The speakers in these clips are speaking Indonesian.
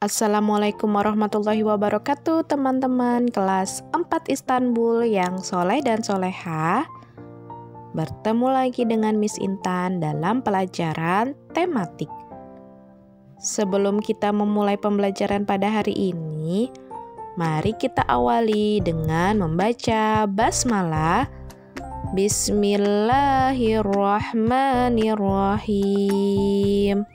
Assalamualaikum warahmatullahi wabarakatuh, teman-teman kelas 4 Istanbul yang soleh dan soleha. Bertemu lagi dengan Miss Intan dalam pelajaran tematik. Sebelum kita memulai pembelajaran pada hari ini, mari kita awali dengan membaca basmalah. Bismillahirrahmanirrahim.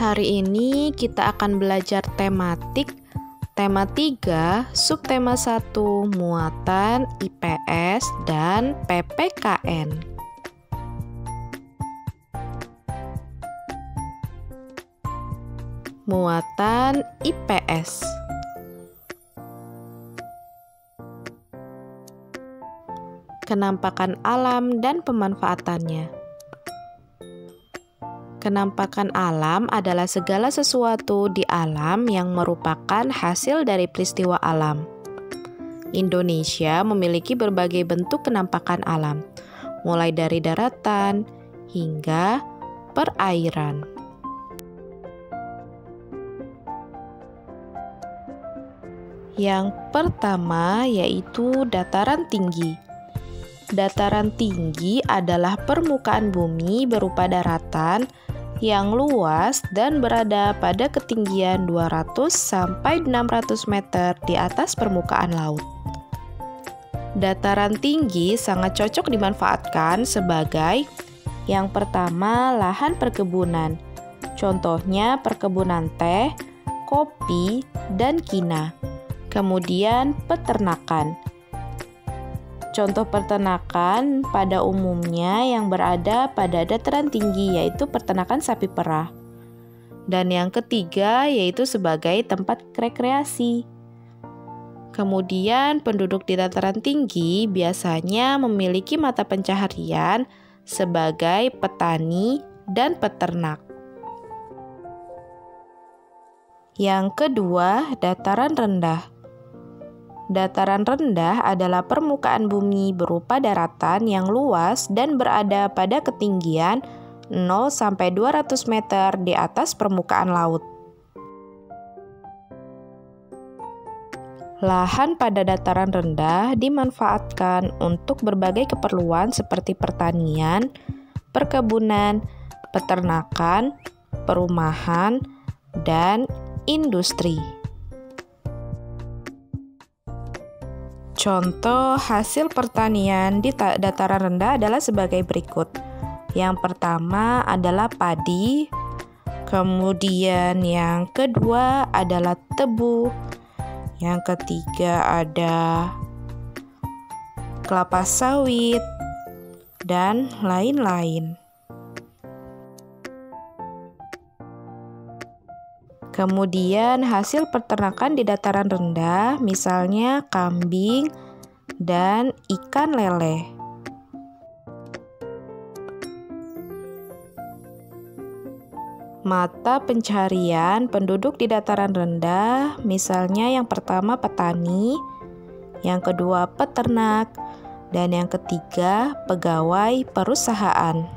Hari ini kita akan belajar tematik, tema 3, subtema 1, muatan, IPS, dan PPKN. Muatan IPS. Kenampakan alam dan pemanfaatannya. Kenampakan alam adalah segala sesuatu di alam yang merupakan hasil dari peristiwa alam. Indonesia memiliki berbagai bentuk kenampakan alam, mulai dari daratan hingga perairan. Yang pertama yaitu dataran tinggi. Dataran tinggi adalah permukaan bumi berupa daratan yang luas dan berada pada ketinggian 200 sampai 600 meter di atas permukaan laut. Dataran tinggi sangat cocok dimanfaatkan sebagai yang pertama lahan perkebunan. Contohnya perkebunan teh, kopi, dan kina. Kemudian peternakan. Contoh peternakan pada umumnya yang berada pada dataran tinggi yaitu peternakan sapi perah. Dan yang ketiga yaitu sebagai tempat rekreasi. Kemudian penduduk di dataran tinggi biasanya memiliki mata pencaharian sebagai petani dan peternak. Yang kedua, dataran rendah. Dataran rendah adalah permukaan bumi berupa daratan yang luas dan berada pada ketinggian 0 sampai 200 meter di atas permukaan laut. Lahan pada dataran rendah dimanfaatkan untuk berbagai keperluan seperti pertanian, perkebunan, peternakan, perumahan, dan industri. Contoh hasil pertanian di dataran rendah adalah sebagai berikut. Yang pertama adalah padi, kemudian yang kedua adalah tebu, yang ketiga ada kelapa sawit, dan lain-lain. Kemudian hasil peternakan di dataran rendah, misalnya kambing dan ikan lele. Mata pencaharian penduduk di dataran rendah, misalnya yang pertama petani, yang kedua peternak, dan yang ketiga pegawai perusahaan.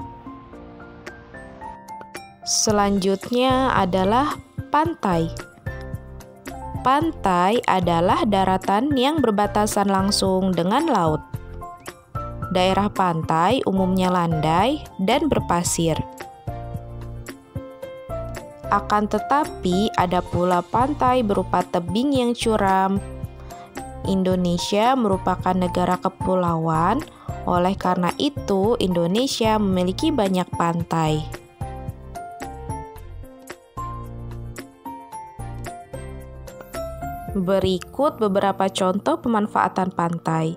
Selanjutnya adalah pantai. Pantai adalah daratan yang berbatasan langsung dengan laut. Daerah pantai umumnya landai dan berpasir. Akan tetapi ada pula pantai berupa tebing yang curam. Indonesia merupakan negara kepulauan, oleh karena itu Indonesia memiliki banyak pantai. Berikut beberapa contoh pemanfaatan pantai.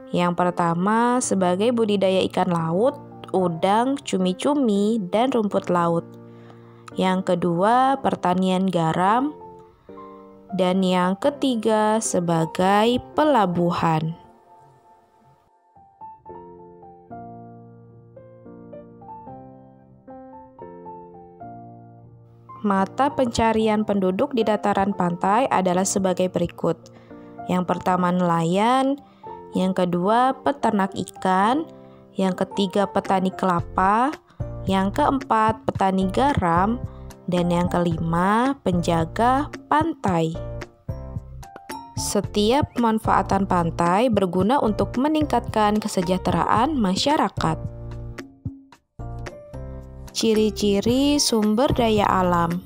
Yang pertama, sebagai budidaya ikan laut, udang, cumi-cumi, dan rumput laut. Yang kedua, pertanian garam. Dan yang ketiga, sebagai pelabuhan. Mata pencarian penduduk di dataran pantai adalah sebagai berikut. Yang pertama nelayan, yang kedua peternak ikan, yang ketiga petani kelapa, yang keempat petani garam, dan yang kelima penjaga pantai. Setiap pemanfaatan pantai berguna untuk meningkatkan kesejahteraan masyarakat. Ciri-ciri sumber daya alam.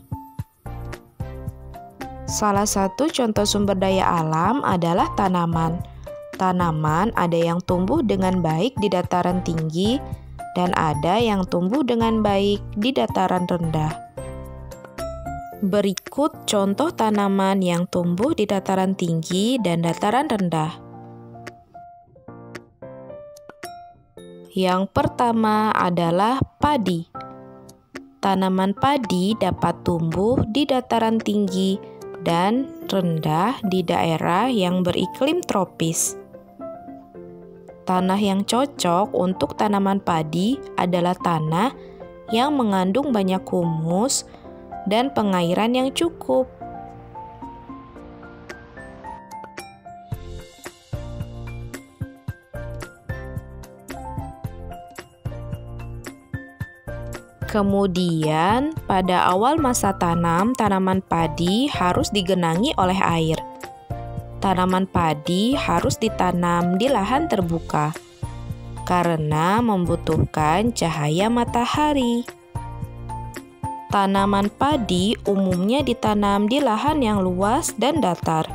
Salah satu contoh sumber daya alam adalah tanaman. Tanaman ada yang tumbuh dengan baik di dataran tinggi dan ada yang tumbuh dengan baik di dataran rendah. Berikut contoh tanaman yang tumbuh di dataran tinggi dan dataran rendah. Yang pertama adalah padi. Tanaman padi dapat tumbuh di dataran tinggi dan rendah di daerah yang beriklim tropis. Tanah yang cocok untuk tanaman padi adalah tanah yang mengandung banyak humus dan pengairan yang cukup. Kemudian, pada awal masa tanam, tanaman padi harus digenangi oleh air. Tanaman padi harus ditanam di lahan terbuka karena membutuhkan cahaya matahari. Tanaman padi umumnya ditanam di lahan yang luas dan datar.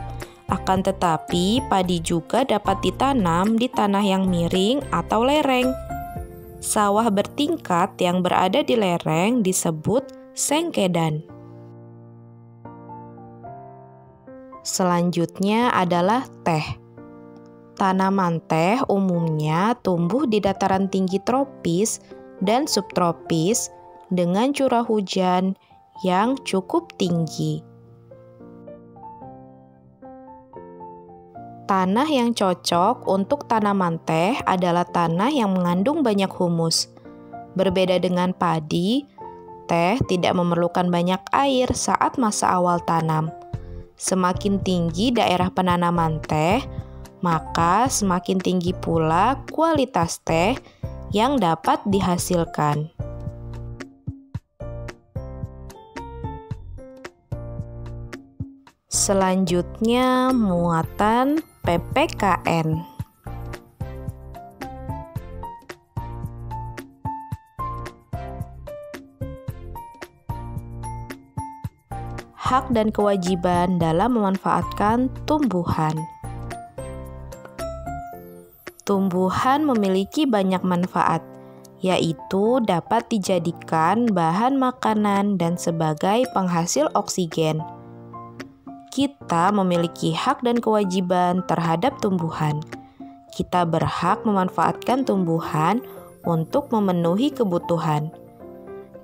Akan tetapi, padi juga dapat ditanam di tanah yang miring atau lereng. Sawah bertingkat yang berada di lereng disebut sengkedan. Selanjutnya adalah teh. Tanaman teh umumnya tumbuh di dataran tinggi tropis dan subtropis dengan curah hujan yang cukup tinggi. Tanah yang cocok untuk tanaman teh adalah tanah yang mengandung banyak humus. Berbeda dengan padi, teh tidak memerlukan banyak air saat masa awal tanam. Semakin tinggi daerah penanaman teh, maka semakin tinggi pula kualitas teh yang dapat dihasilkan. Selanjutnya, muatan PPKN. Hak dan kewajiban dalam memanfaatkan tumbuhan. Tumbuhan memiliki banyak manfaat, yaitu dapat dijadikan bahan makanan dan sebagai penghasil oksigen. Kita memiliki hak dan kewajiban terhadap tumbuhan. Kita berhak memanfaatkan tumbuhan untuk memenuhi kebutuhan.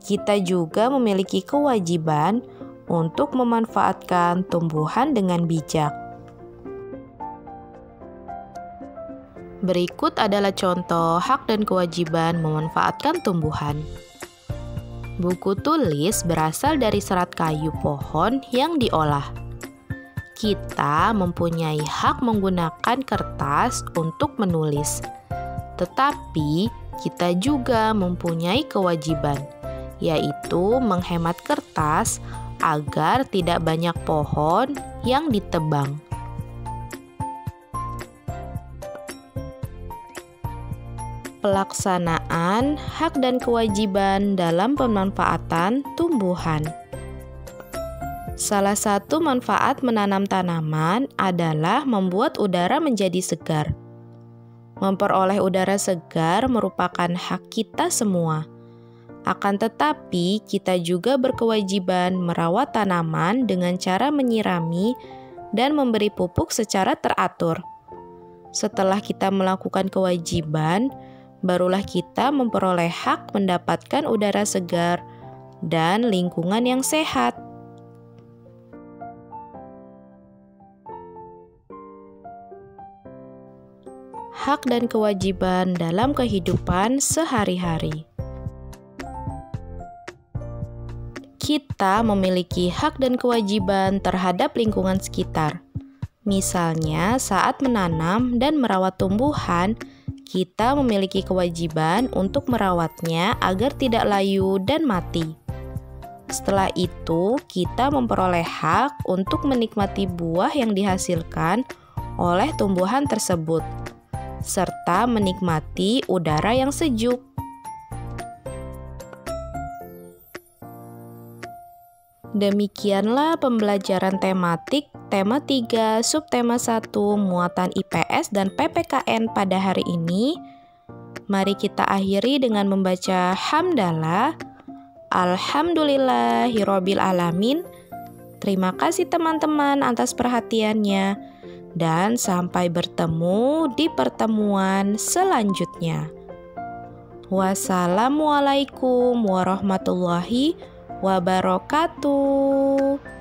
Kita juga memiliki kewajiban untuk memanfaatkan tumbuhan dengan bijak. Berikut adalah contoh hak dan kewajiban memanfaatkan tumbuhan. Buku tulis berasal dari serat kayu pohon yang diolah. Kita mempunyai hak menggunakan kertas untuk menulis, tetapi kita juga mempunyai kewajiban, yaitu menghemat kertas agar tidak banyak pohon yang ditebang. Pelaksanaan hak dan kewajiban dalam pemanfaatan tumbuhan. Salah satu manfaat menanam tanaman adalah membuat udara menjadi segar. Memperoleh udara segar merupakan hak kita semua. Akan tetapi, kita juga berkewajiban merawat tanaman dengan cara menyirami dan memberi pupuk secara teratur. Setelah kita melakukan kewajiban, barulah kita memperoleh hak mendapatkan udara segar dan lingkungan yang sehat. Hak dan kewajiban dalam kehidupan sehari-hari. Kita memiliki hak dan kewajiban terhadap lingkungan sekitar. Misalnya, saat menanam dan merawat tumbuhan, Kita memiliki kewajiban untuk merawatnya agar tidak layu dan mati. Setelah itu, kita memperoleh hak untuk menikmati buah yang dihasilkan oleh tumbuhan tersebut, serta menikmati udara yang sejuk. Demikianlah pembelajaran tematik tema 3 subtema 1 muatan IPS dan PPKN pada hari ini. Mari kita akhiri dengan membaca hamdalah. Alhamdulillahirabbil alamin. Terima kasih teman-teman atas perhatiannya dan sampai bertemu di pertemuan selanjutnya. Wassalamualaikum warahmatullahi wabarakatuh.